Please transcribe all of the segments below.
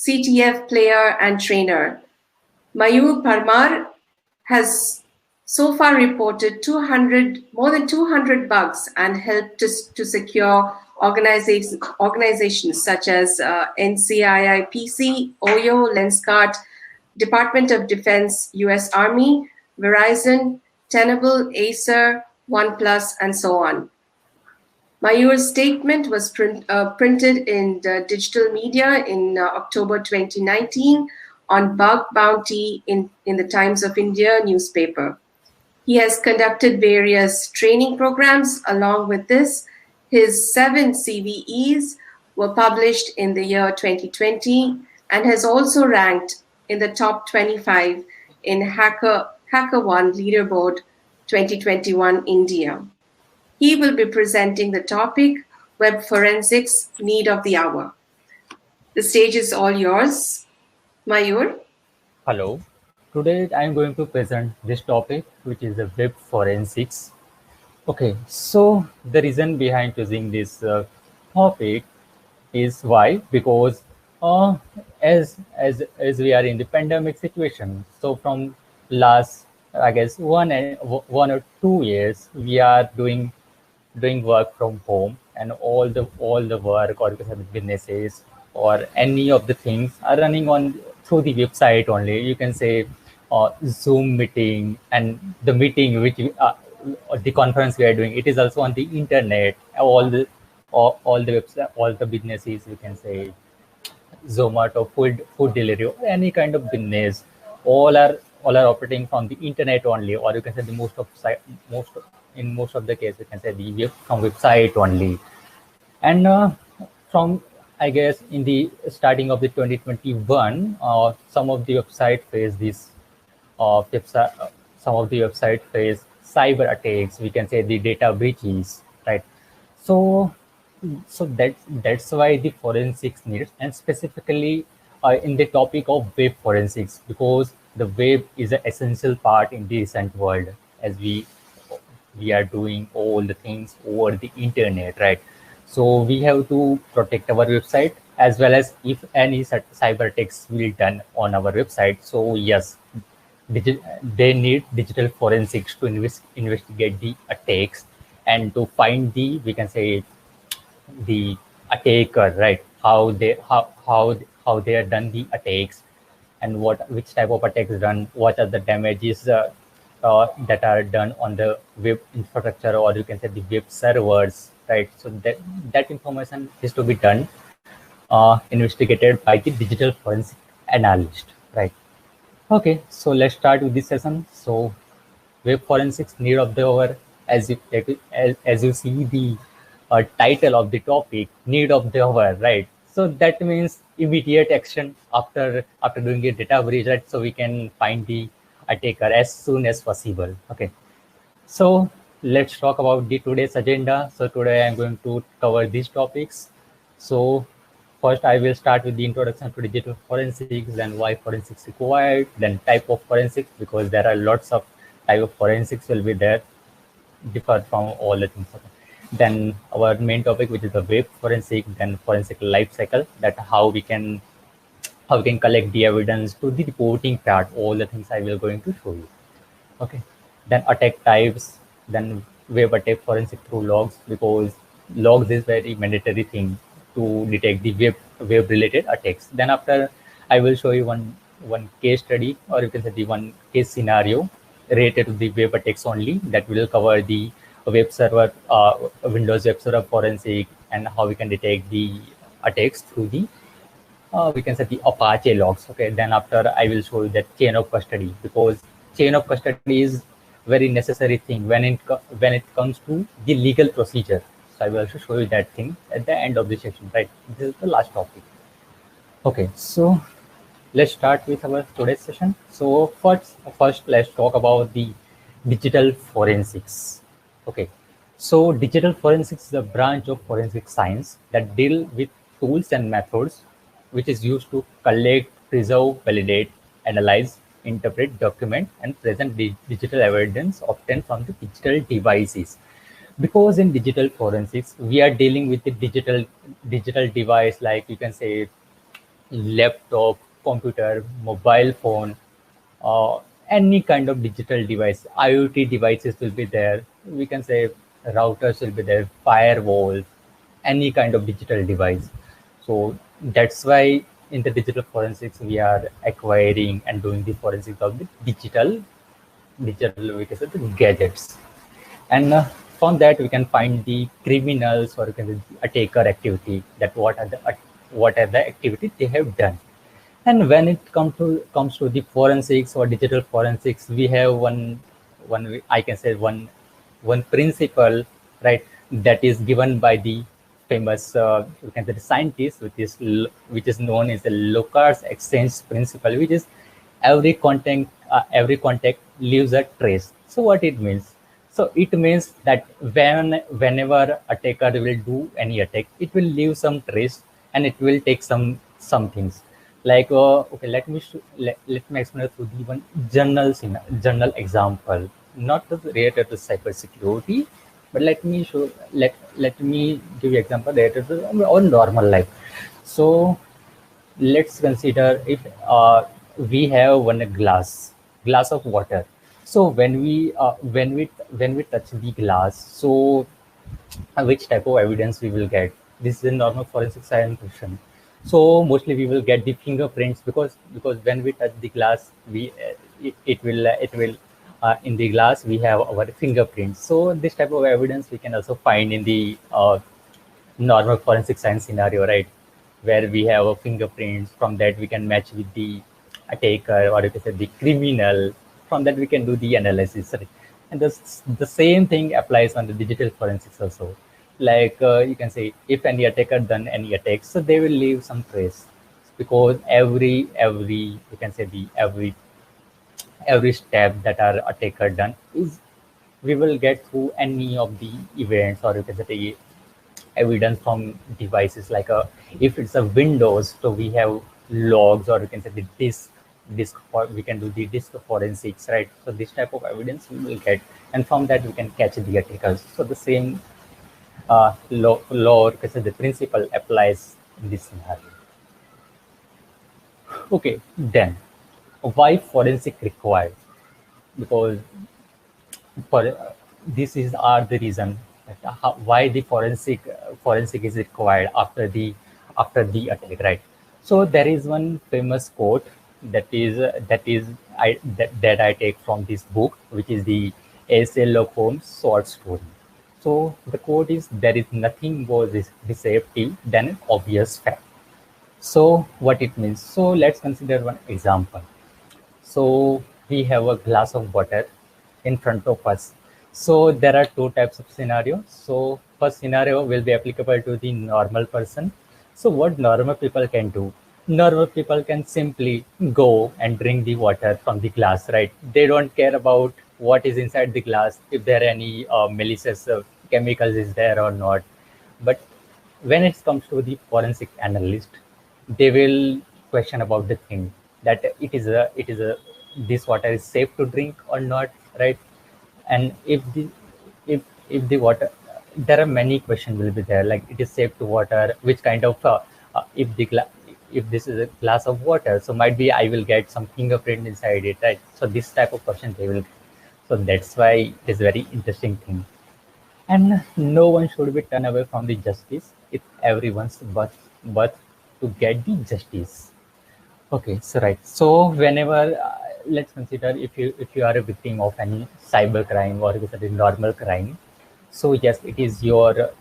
CTF player and trainer. Mayur Parmar has so far reported more than 200 bugs and helped to secure organizations such as NCIIPC, OYO, Lenskart, Department of Defense, US Army, Verizon, Tenable, Acer, Oneplus, and so on. Mayur's statement was printed in the digital media in October 2019 on bug bounty in the Times of India newspaper. He has conducted various training programs. Along with this, his 7 CVEs were published in the year 2020 and has also ranked in the top 25 in Hackerone Leaderboard 2021 India. He will be presenting the topic, Web Forensics, Need of the Hour. The stage is all yours. Mayur. Hello. Today I am going to present this topic, which is the web forensics. Okay, so the reason behind choosing this topic is why? Because as we are in the pandemic situation, so from last, I guess, 1 or 2 years, we are doing work from home, and all the work or businesses or any of the things are running on through the website only. You can say Zoom meeting, and the meeting which the conference we are doing, it is also on the internet. All the website, all the businesses, we can say Zomato, food delivery, or any kind of business, all are operating from the internet only, or you can say the most of the case, you can say from website only. And from, I guess, in the starting of the 2021, some of the website face this. Some of the website face cyber attacks. We can say the data breaches, right? So that's why the forensics needs, and specifically in the topic of web forensics, because the web is an essential part in the recent world, as we are doing all the things over the internet, right? So we have to protect our website, as well as if any cyber attacks will done on our website. So yes, they need digital forensics to investigate the attacks and to find the, we can say, the attacker, right? How they are done the attacks, and which type of attacks done, what are the damages that are done on the web infrastructure, or you can say the web servers, right? So that information is to be done, investigated by the digital forensic analyst, right? Okay, so let's start with this session. So web forensics, need of the hour, as you see the title of the topic, need of the hour, right? So that means immediate action after doing a data breach, right? So we can find the attacker as soon as possible. Okay, so let's talk about the today's agenda. So today I'm going to cover these topics. So first, I will start with the introduction to digital forensics, then why forensics required, then type of forensics, because there are lots of type of forensics will be there, differ from all the things. Then our main topic, which is the web forensic, then forensic life cycle, that how we can collect the evidence to the reporting part, all the things I will going to show you. Okay, then attack types, then web attack forensic through logs, because logs is very mandatory thing to detect the web related attacks. Then after, I will show you one case study, or you can say the one case scenario related to the web attacks only, that will cover the web server, Windows web server forensic, and how we can detect the attacks through the we can say the Apache logs. Okay, then after I will show you that chain of custody, because chain of custody is very necessary thing when it comes to the legal procedure. So I will also show you that thing at the end of the session, right? This is the last topic. Okay, so let's start with our today's session. So first let's talk about the digital forensics. Okay, so digital forensics is a branch of forensic science that deal with tools and methods which is used to collect, preserve, validate, analyze, interpret, document, and present the digital evidence obtained from the digital devices. Because in digital forensics, we are dealing with the digital device, like you can say laptop, computer, mobile phone, uh, any kind of digital device, IoT devices will be there. We can say routers will be there, firewalls, any kind of digital device. So that's why in the digital forensics, we are acquiring and doing the forensics of the digital we can say the gadgets. And from that, we can find the criminals or you can say the attacker activity, that what are the activities they have done. And when it comes to the forensics or digital forensics, we have I can say one principle, right? That is given by the famous you can say the scientist, which is known as the Locard's exchange principle, which is every contact leaves a trace. So what it means? So it means that whenever attacker will do any attack, it will leave some trace and it will take some things. Like okay, let me explain through the one journal example, not related to cybersecurity, but let me give you example related to our normal life. So let's consider if we have one glass of water. So when we touch the glass, so which type of evidence we will get? This is a normal forensic science question. So mostly we will get the fingerprints, because when we touch the glass, it will in the glass we have our fingerprints. So this type of evidence we can also find in the normal forensic science scenario, right? Where we have a fingerprints. From that we can match with the attacker, or you can say the criminal. From that we can do the analysis, right? And the same thing applies on the digital forensics also. Like you can say if any attacker done any attacks, so they will leave some trace, because every you can say the every step that our attacker done is, we will get through any of the events, or you can say the evidence from devices. Like if it's a Windows, so we have logs, or you can say the we can do the disk forensics, right? So this type of evidence we will get, and from that we can catch the attackers. So the same law or you can say the principle applies in this scenario. Okay, then why forensic required? Because for this is are the reason that why the forensic is required after the attack, right? So there is one famous quote that I take from this book, which is the Acer Holmes short story. So the quote is, there is nothing more deceptive than an obvious fact. So what it means? So let's consider one example. So we have a glass of water in front of us. So there are two types of scenarios. So first scenario will be applicable to the normal person. So what normal people can do? Normal people can simply go and drink the water from the glass, right? They don't care about what is inside the glass, if there are any malicious chemicals is there or not. But when it comes to the forensic analyst, they will question about the thing, that it is a this water is safe to drink or not, right? And if the water, there are many questions will be there, like it is safe to water, which kind of if this is a glass of water, so might be I will get some fingerprint inside it, right? So this type of question they will. So that's why it is very interesting thing. And no one should be turned away from the justice. It's everyone's but to get the justice. Okay, so right. So whenever let's consider if you are a victim of any cyber crime or if it's a normal crime, so yes, it, it is your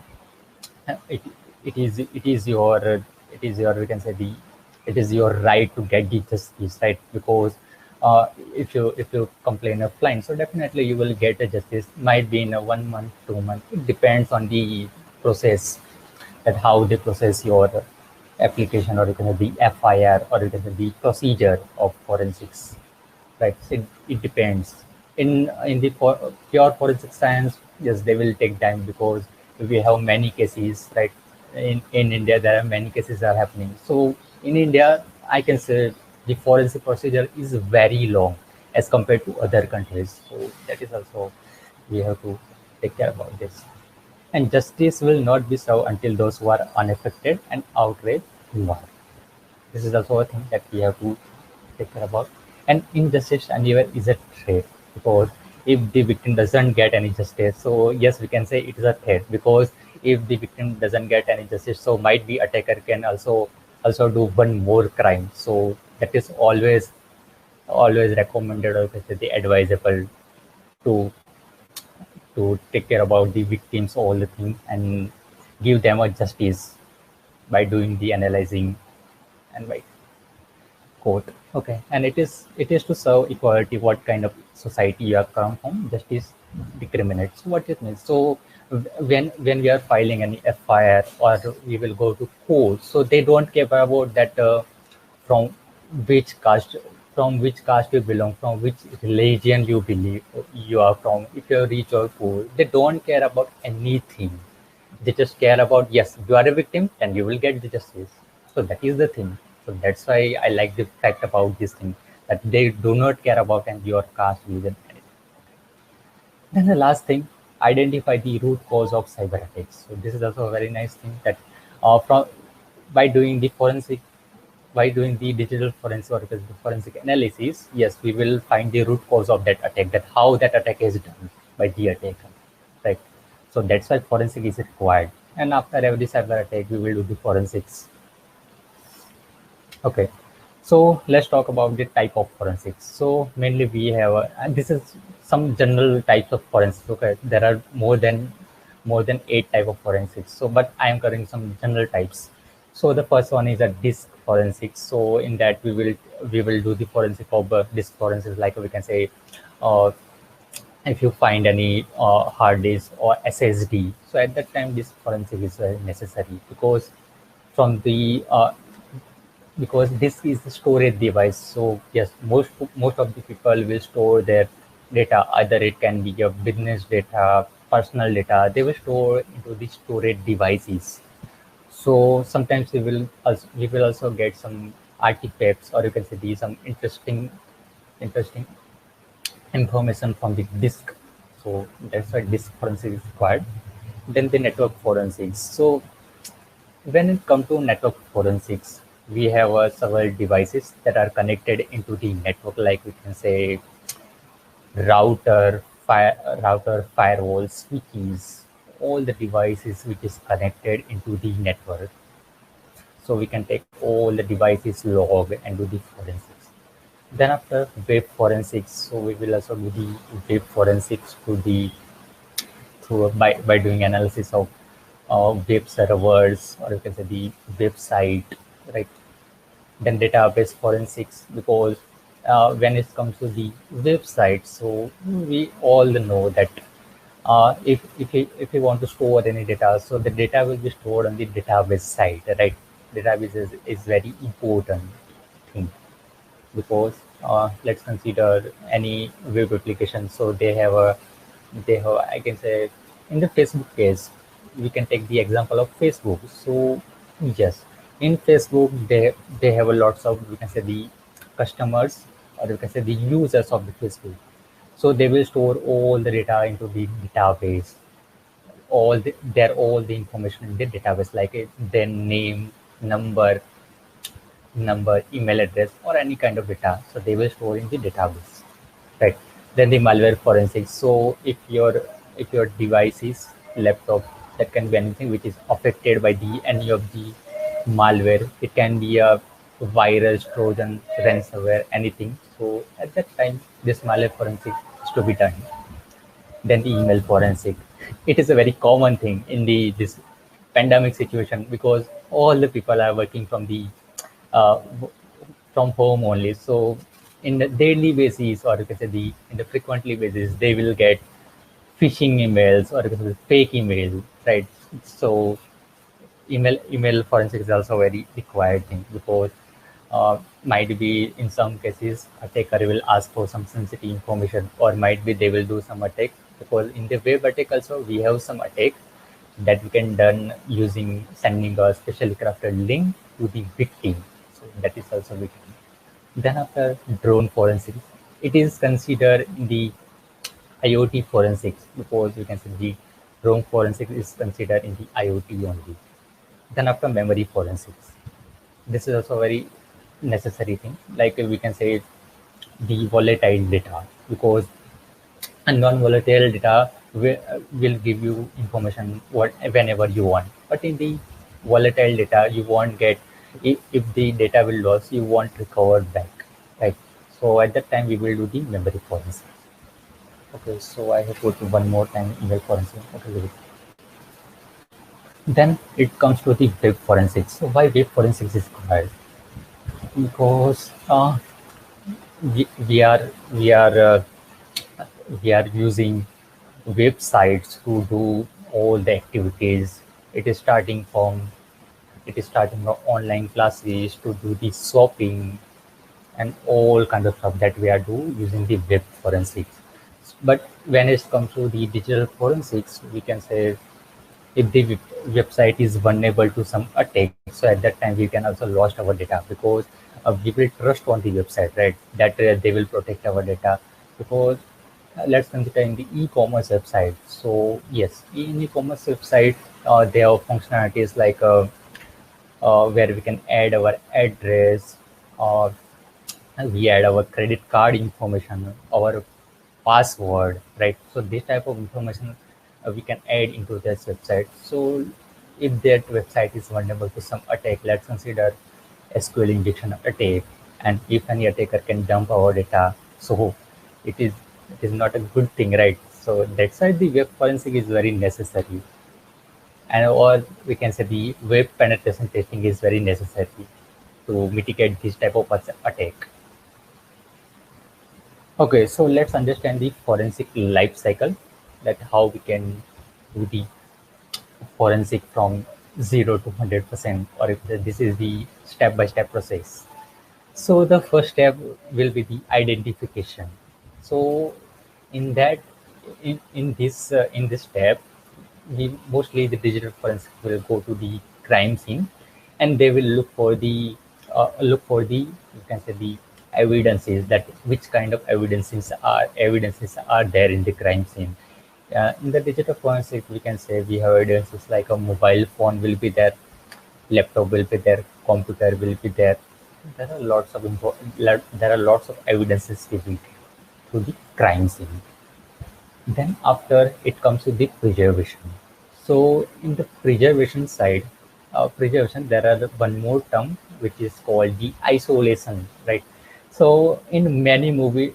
we can say the it is your right to get the justice, right? Because if you complain of fine, so definitely you will get a justice. Might be in a 1 month, 2 months. It depends on the process, that how they process your application, or you can have the FIR, or you can have the procedure of forensics, right? So it depends. In the pure forensic science, yes, they will take time, because we have many cases, right? In India, there are many cases are happening. So in India, I can say the forensic procedure is very long as compared to other countries. So that is also we have to take care about this. And justice will not be served until those who are unaffected and outraged who are. This is also a thing that we have to take care about. And injustice anywhere is a threat, because if the victim doesn't get any justice, so yes, we can say it is a threat, because if the victim doesn't get any justice, so might be attacker can also do one more crime. So that is always recommended, or the advisable to take care about the victims, all the things, and give them a justice by doing the analyzing and by quote. Okay, and it is to serve equality. What kind of society you have come from? Justice discriminates. So what it means? So when we are filing any FIR, or we will go to court, so they don't care about that from which caste which caste you belong, from which religion you believe you are from, if you're rich or poor. They don't care about anything. They just care about, yes, you are a victim and you will get the justice. So that is the thing. So that's why I like the fact about this thing, that they do not care about and your caste, religion, anything. Then the last thing, identify the root cause of cyber attacks. So this is also a very nice thing, that from by doing the forensic, by doing the digital forensic or the forensic analysis, yes, we will find the root cause of that attack, that how that attack is done by the attacker, right? So that's why forensic is required. And after every cyber attack, we will do the forensics. Okay, so let's talk about the type of forensics. So mainly we have, and this is some general types of forensics. Okay, there are more than 8 type of forensics. So, but I am covering some general types. So the first one is a disk forensics. So in that we will do the forensic of disk forensics, like we can say, uh, if you find any hard disk or SSD. So at that time, this forensic is very necessary, because from the because this is the storage device. So yes, most of the people will store their data. Either it can be your business data, personal data. They will store into the storage devices. So sometimes we will also get some artifacts, or you can say some interesting information from the disk. So that's why disk forensics is required. Then the network forensics. So when it comes to network forensics, we have several devices that are connected into the network, like we can say router, firewall, switches, all the devices which is connected into the network. So we can take all the devices log and do the forensics. Then after web forensics, so we will also do the web forensics by doing analysis of web servers, or you can say the website, right? Then database forensics, because when it comes to the website, so we all know that if you want to store any data, so the data will be stored on the database site, right? Database is very important thing, because let's consider any web application. So they have, I can say, in the Facebook case, we can take the example of Facebook. So yes, in Facebook, they have a lots of, we can say, the customers, or we can say the users of the Facebook. So they will store all the data into the database, all the information in the database, like their name, number, email address, or any kind of data. So they will store in the database, right? Then the malware forensics. So if your device is laptop, that can be anything which is affected by the any of the malware. It can be a virus, Trojan, ransomware, anything. So at that time, this malware forensic is to be done. Then the email forensic. It is a very common thing in this pandemic situation, because all the people are working uh, from home only. So in the daily basis, or you can say in the frequently basis, they will get phishing emails, or you can say fake email, right? So email forensics is also very required thing, because might be in some cases attacker will ask for some sensitive information, or might be they will do some attack, because in the web attack also we have some attack that we can done using sending a specially crafted link to the victim. So that is also victim. Then after drone forensics, it is considered in the IoT forensics, because you can see the drone forensics is considered in the IoT only. Then after memory forensics, this is also very necessary thing, like we can say the volatile data, because a non-volatile data will give you information whenever you want, but in the volatile data you won't get. If the data will lose, you won't recover back, right? So at that time we will do the memory forensic. Okay, so I have put one more time email forensic. Okay, wait. Then it comes to the web forensics. So why web forensics is required? Because we are we are we are using websites to do all the activities. It is starting from online classes to do the shopping and all kind of stuff that we are do using the web forensics. But when it comes to the digital forensics, we can say if the website is vulnerable to some attack, so at that time we can also lost our data, because we will trust on the website, right? That they will protect our data. Because let's consider in the e-commerce website. So yes, in e-commerce website, there are functionalities like where we can add our address, or we add our credit card information, our password, right? So this type of information we can add into this website. So if that website is vulnerable to some attack, let's consider SQL injection attack, and if any attacker can dump our data, so it is it is not a good thing, right? So that's why the web forensic is very necessary, and or we can say the web penetration testing is very necessary to mitigate this type of attack. Okay, so let's understand the forensic life cycle, that how we can do the forensic from 0 to 100%, or if this is the step-by-step process. So the first step will be the identification. So in that, in this step, we mostly the digital forensic will go to the crime scene, and they will look for the, you can say, the evidences, that which kind of evidences are there in the crime scene. In the digital forensic, we can say we have evidences like a mobile phone will be there, laptop will be there, computer will be there. There are lots of evidences revealed to the crime scene. Then after it comes to the preservation. So in the preservation side, there are one more term which is called the isolation, right? So in many movies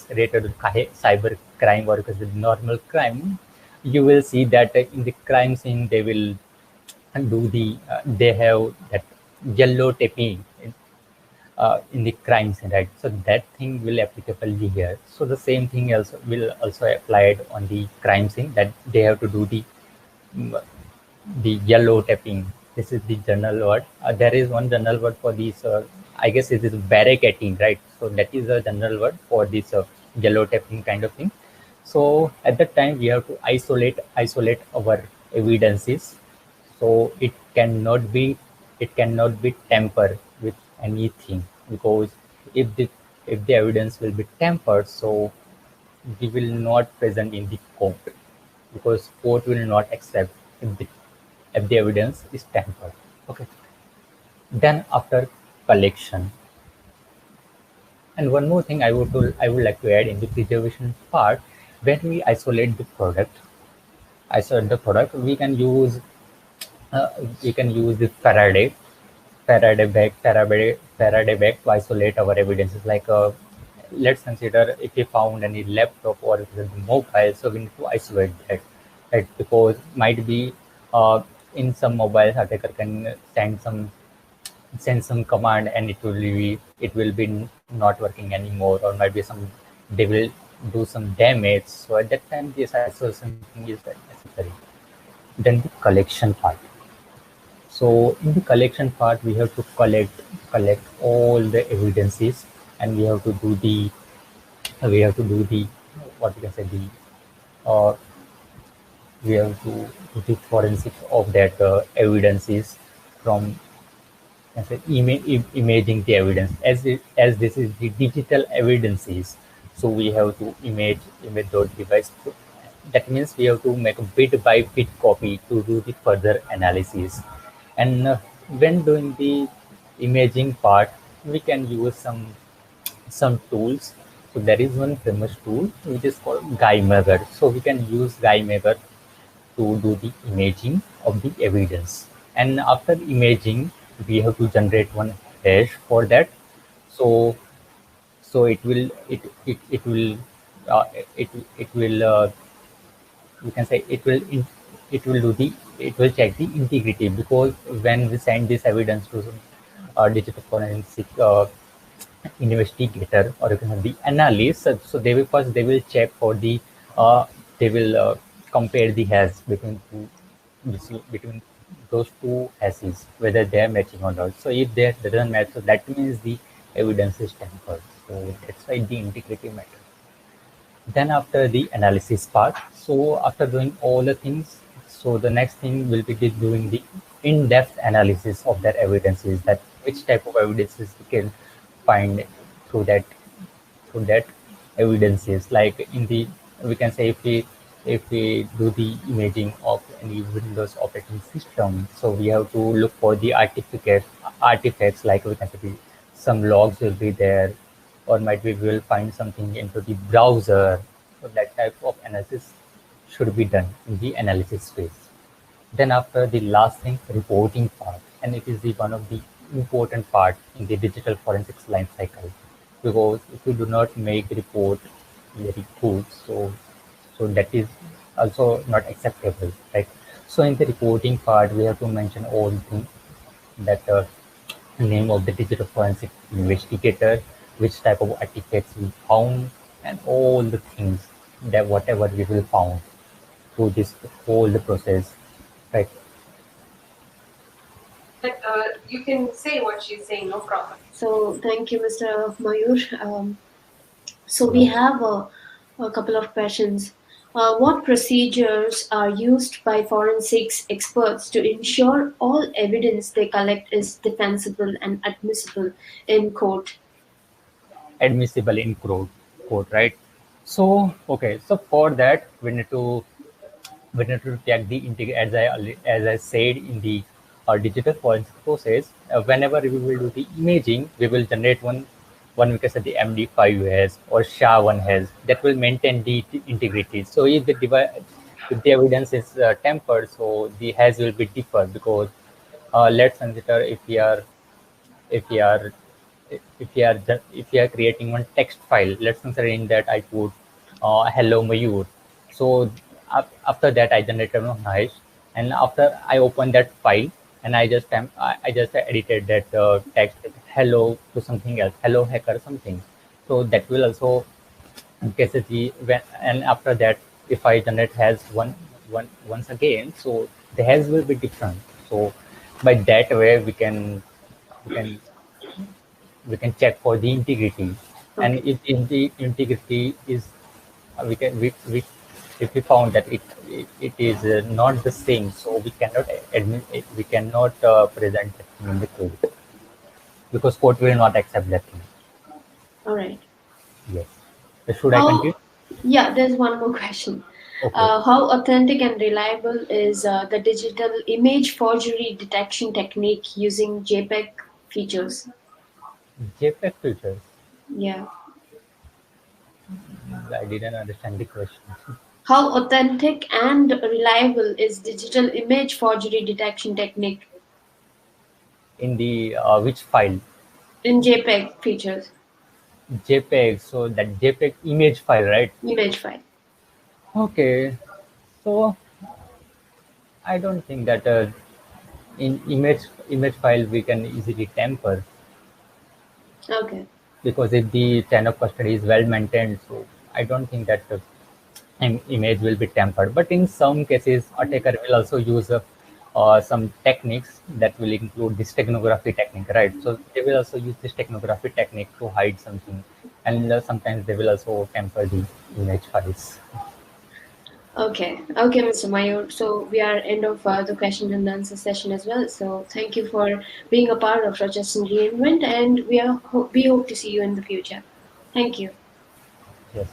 related to cyber crime, or because the normal crime, you will see that in the crime scene they will do they have that yellow taping in the crime scene, right? So that thing will applicable here. So the same thing also will also applied on the crime scene, that they have to do mm, the yellow tapping. This is the general word. There is one general word for this. I guess it is barricading, right? So that is a general word for this yellow tapping kind of thing. So at that time we have to isolate our evidences. So it cannot be tampered with anything, because if the evidence will be tampered, so we will not present in the court, because court will not accept if the evidence is tampered. Okay. Then after collection, and one more thing I would like to add in the preservation part, when we isolate the product, uh, we can use the Faraday bag to isolate our evidences. Like let's consider if we found any laptop or if it's a mobile, so we need to isolate that, right? Because might be in some mobiles attacker can send some command, and it will be not working anymore, or might be some they will do some damage. So at that time this isolation thing is very necessary. Then the collection part. So in the collection part, we have to collect all the evidences, and we have to do the what we can say the uh, we have to do the forensic of that evidences from, can say, imaging the evidence, as this is the digital evidences. So we have to image those device. That means we have to make a bit by bit copy to do the further analysis. And when doing the imaging part, we can use some tools. So there is one famous tool which is called Guymaker. So we can use Guymaker to do the imaging of the evidence. And after imaging, we have to generate one hash for that. So so it will uh, it it will you can say it will do the it will check the integrity, because when we send this evidence to digital forensic investigator, or you can have the analyst, so they will check for the they will compare the hash between those two hashes, whether they are matching or not. So if they doesn't match, so that means the evidence is tampered. So that's why the integrity matters. Then after the analysis part, so after doing all the things, so the next thing will be doing the in-depth analysis of that evidences, that which type of evidences we can find through that evidences. Like in the, we can say, if we do the imaging of any Windows operating system, so we have to look for the artifacts, like we can say some logs will be there, or might we will find something into the browser. So that type of analysis should be done in the analysis phase. Then after, the last thing, reporting part, and it is the one of the important part in the digital forensics life cycle, because if you do not make report very good, so that is also not acceptable, right? So in the reporting part, we have to mention all the things, that name of the digital forensic investigator, which type of artifacts we found, and all the things, that whatever we will found through this whole the process, right? You can say what she's saying, no problem. So thank you, Mr. Mayur. So we Yeah. have a couple of questions. What procedures are used by forensics experts to ensure all evidence they collect is defensible and admissible in court? Admissible in court, right? So okay, so for that we need to check the integrity, as I said in the digital forensic process. Whenever we will do the imaging, we will generate one, we can say, the MD5 has or SHA1 has, that will maintain the integrity. So if the evidence is tempered, so the hash will be different, because let's consider, if we are if we are creating one text file, let's consider in that I put hello Mayur. So after that I generated one hash, and after I open that file, and I just edited that text hello to something else, hello hacker something. So that will also basically, and after that, if I generate has once again, so the hash will be different. So by that way we can we can check for the integrity. And Okay. if the integrity is we can we if we found that it is not the same, so we cannot admit it, we cannot present it in the court, because court will not accept that thing. All right. Yes. So should I continue? How? Yeah, there's one more question. Okay. How authentic and reliable is the digital image forgery detection technique using JPEG features? JPEG features. Yeah. I didn't understand the question. How authentic and reliable is digital image forgery detection technique In the which file? in JPEG features? JPEG. So that JPEG image file, right? Image file. Okay. So I don't think that in image file we can easily tamper, Okay. because if the chain of custody is well maintained, so I don't think that the image will be tampered. But in some cases, attacker will also use some techniques that will include the steganography technique, right? So they will also use this steganography technique to hide something, and sometimes they will also tamper the image files. Okay. Okay, Mr. Mayur. So we are end of the question and answer session as well. So thank you for being a part of Rocheston Reinvent, and we hope to see you in the future. Thank you. Yes.